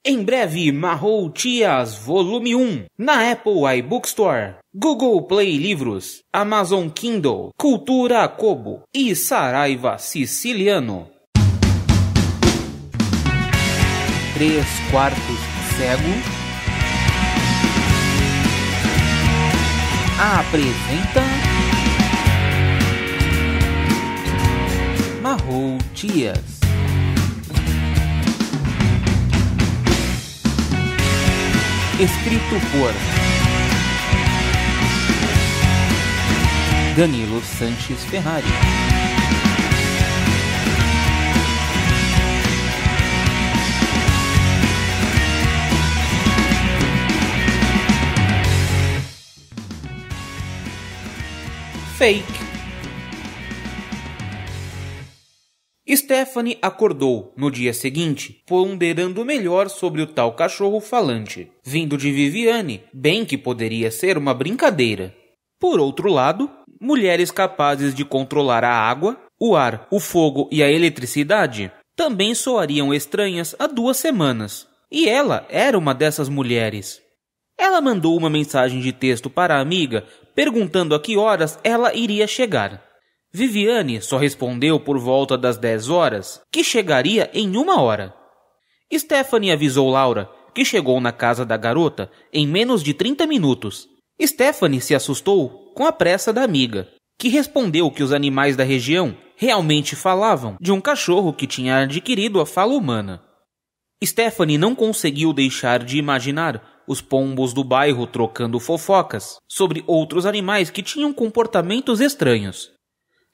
Em breve, Mahou Tias Volume 1, na Apple iBook Store, Google Play Livros, Amazon Kindle, Cultura Kobo e Saraiva Siciliano. 3/4 cego apresenta Mahou Tias. Escrito por Danilo Sanches Ferrari. Fake. Stephanie acordou no dia seguinte, ponderando melhor sobre o tal cachorro falante, vindo de Viviane, bem que poderia ser uma brincadeira. Por outro lado, mulheres capazes de controlar a água, o ar, o fogo e a eletricidade também soariam estranhas há 2 semanas. E ela era uma dessas mulheres. Ela mandou uma mensagem de texto para a amiga, perguntando a que horas ela iria chegar. Viviane só respondeu por volta das 10 horas, que chegaria em 1 hora. Stephanie avisou Laura, que chegou na casa da garota em menos de 30 minutos. Stephanie se assustou com a pressa da amiga, que respondeu que os animais da região realmente falavam de um cachorro que tinha adquirido a fala humana. Stephanie não conseguiu deixar de imaginar os pombos do bairro trocando fofocas sobre outros animais que tinham comportamentos estranhos.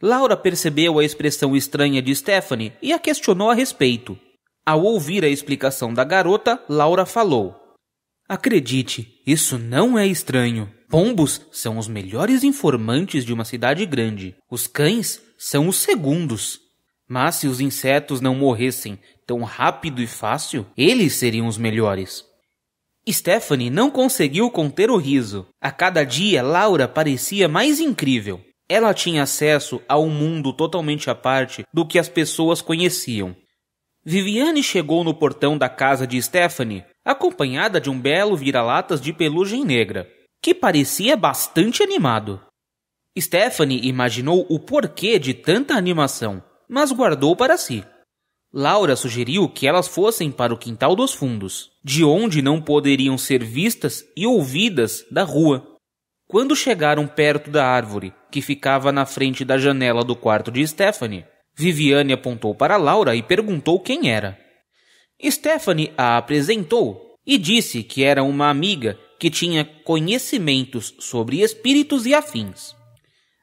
Laura percebeu a expressão estranha de Stephanie e a questionou a respeito. Ao ouvir a explicação da garota, Laura falou: "Acredite, isso não é estranho. Pombos são os melhores informantes de uma cidade grande. Os cães são os segundos. Mas se os insetos não morressem tão rápido e fácil, eles seriam os melhores." Stephanie não conseguiu conter o riso. A cada dia, Laura parecia mais incrível. Ela tinha acesso a um mundo totalmente à parte do que as pessoas conheciam. Viviane chegou no portão da casa de Stephanie, acompanhada de um belo vira-latas de pelugem negra, que parecia bastante animado. Stephanie imaginou o porquê de tanta animação, mas guardou para si. Laura sugeriu que elas fossem para o quintal dos fundos, de onde não poderiam ser vistas e ouvidas da rua. Quando chegaram perto da árvore, que ficava na frente da janela do quarto de Stephanie, Viviane apontou para Laura e perguntou quem era. Stephanie a apresentou e disse que era uma amiga que tinha conhecimentos sobre espíritos e afins.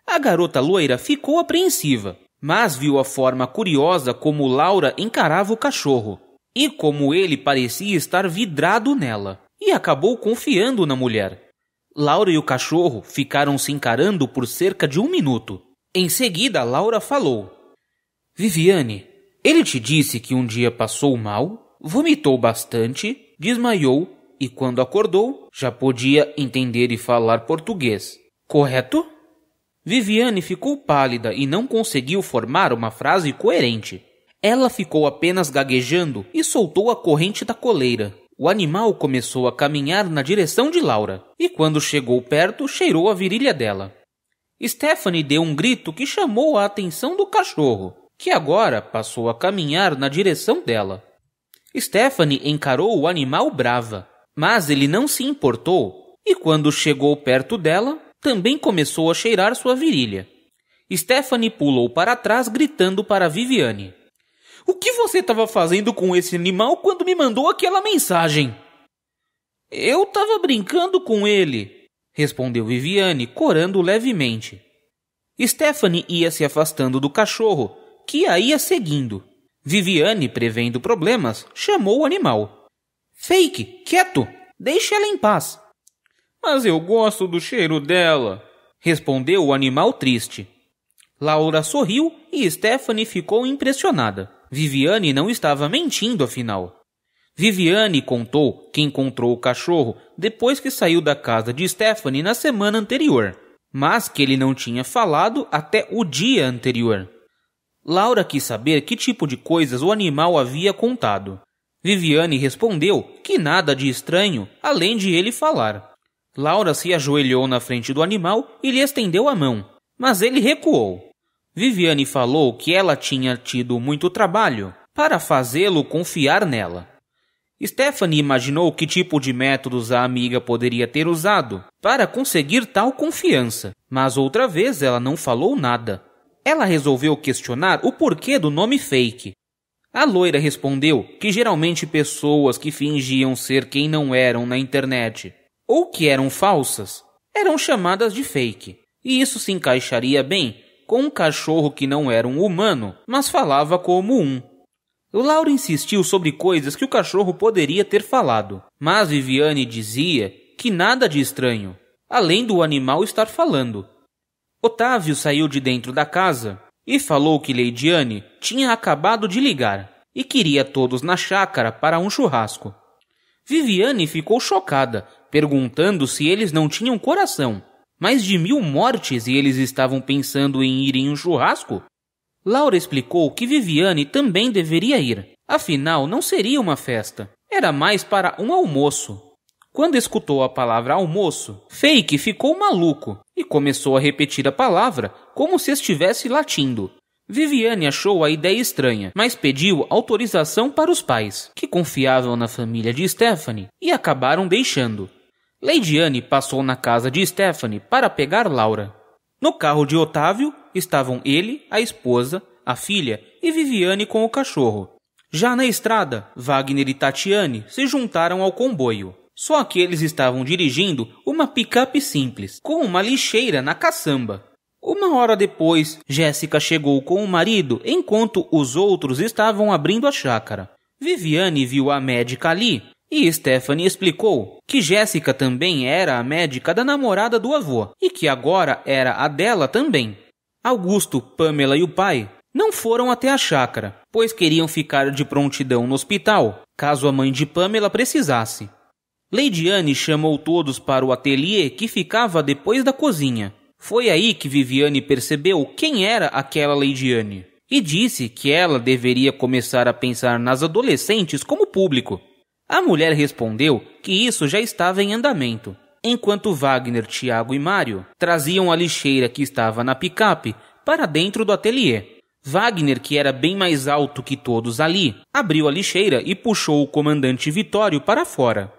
A garota loira ficou apreensiva, mas viu a forma curiosa como Laura encarava o cachorro e como ele parecia estar vidrado nela, e acabou confiando na mulher. Laura e o cachorro ficaram se encarando por cerca de 1 minuto. Em seguida, Laura falou: "Viviane, ele te disse que um dia passou mal, vomitou bastante, desmaiou e quando acordou já podia entender e falar português, correto?" Viviane ficou pálida e não conseguiu formar uma frase coerente. Ela ficou apenas gaguejando e soltou a corrente da coleira. O animal começou a caminhar na direção de Laura, e quando chegou perto, cheirou a virilha dela. Stephanie deu um grito que chamou a atenção do cachorro, que agora passou a caminhar na direção dela. Stephanie encarou o animal brava, mas ele não se importou, e quando chegou perto dela, também começou a cheirar sua virilha. Stephanie pulou para trás gritando para Viviane: "O que você estava fazendo com esse animal quando me mandou aquela mensagem?" "Eu estava brincando com ele", respondeu Viviane, corando levemente. Stephanie ia se afastando do cachorro, que a ia seguindo. Viviane, prevendo problemas, chamou o animal. "Fake, quieto! Deixe ela em paz." "Mas eu gosto do cheiro dela", respondeu o animal triste. Laura sorriu e Stephanie ficou impressionada. Viviane não estava mentindo, afinal. Viviane contou que encontrou o cachorro depois que saiu da casa de Stephanie na semana anterior, mas que ele não tinha falado até o dia anterior. Laura quis saber que tipo de coisas o animal havia contado. Viviane respondeu que nada de estranho, além de ele falar. Laura se ajoelhou na frente do animal e lhe estendeu a mão, mas ele recuou. Viviane falou que ela tinha tido muito trabalho para fazê-lo confiar nela. Stephanie imaginou que tipo de métodos a amiga poderia ter usado para conseguir tal confiança, mas outra vez ela não falou nada. Ela resolveu questionar o porquê do nome fake. A loira respondeu que geralmente pessoas que fingiam ser quem não eram na internet ou que eram falsas eram chamadas de fake, e isso se encaixaria bem com um cachorro que não era um humano, mas falava como um. Laura insistiu sobre coisas que o cachorro poderia ter falado, mas Viviane dizia que nada de estranho, além do animal estar falando. Otávio saiu de dentro da casa e falou que Leidiane tinha acabado de ligar e queria todos na chácara para um churrasco. Viviane ficou chocada, perguntando se eles não tinham coração. Mais de 1000 mortes e eles estavam pensando em ir em um churrasco? Laura explicou que Viviane também deveria ir, afinal não seria uma festa, era mais para um almoço. Quando escutou a palavra almoço, Fake ficou maluco e começou a repetir a palavra como se estivesse latindo. Viviane achou a ideia estranha, mas pediu autorização para os pais, que confiavam na família de Stephanie e acabaram deixando. Leidiane passou na casa de Stephanie para pegar Laura. No carro de Otávio estavam ele, a esposa, a filha e Viviane com o cachorro. Já na estrada, Wagner e Tatiane se juntaram ao comboio. Só que eles estavam dirigindo uma picape simples, com uma lixeira na caçamba. 1 hora depois, Jéssica chegou com o marido enquanto os outros estavam abrindo a chácara. Viviane viu a médica ali e Stephanie explicou que Jéssica também era a médica da namorada do avô e que agora era a dela também. Augusto, Pamela e o pai não foram até a chácara, pois queriam ficar de prontidão no hospital, caso a mãe de Pamela precisasse. Leidiane chamou todos para o ateliê que ficava depois da cozinha. Foi aí que Viviane percebeu quem era aquela Leidiane e disse que ela deveria começar a pensar nas adolescentes como público. A mulher respondeu que isso já estava em andamento, enquanto Wagner, Tiago e Mário traziam a lixeira que estava na picape para dentro do ateliê. Wagner, que era bem mais alto que todos ali, abriu a lixeira e puxou o comandante Vitório para fora.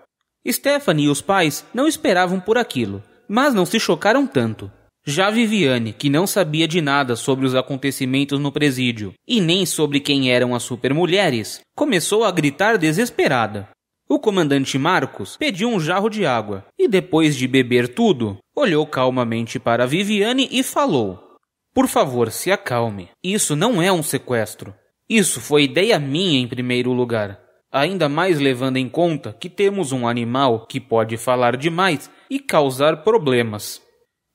Stephanie e os pais não esperavam por aquilo, mas não se chocaram tanto. Já Viviane, que não sabia de nada sobre os acontecimentos no presídio e nem sobre quem eram as supermulheres, começou a gritar desesperada. O comandante Marcos pediu um jarro de água e, depois de beber tudo, olhou calmamente para Viviane e falou: "Por favor, se acalme. Isso não é um sequestro. Isso foi ideia minha em primeiro lugar. Ainda mais levando em conta que temos um animal que pode falar demais e causar problemas."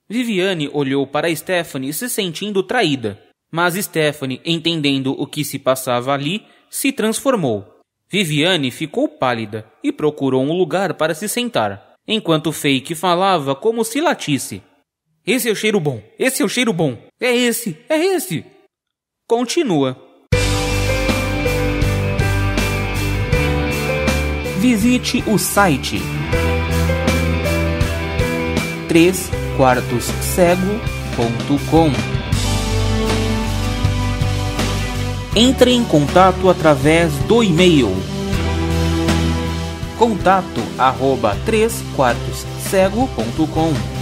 Viviane olhou para Stephanie se sentindo traída, mas Stephanie, entendendo o que se passava ali, se transformou. Viviane ficou pálida e procurou um lugar para se sentar, enquanto Fake falava como se latisse: "Esse é o cheiro bom, esse é o cheiro bom, é esse, é esse." Continua. Visite o site 3quartoscego.com. Entre em contato através do e-mail contato@3quartoscego.com.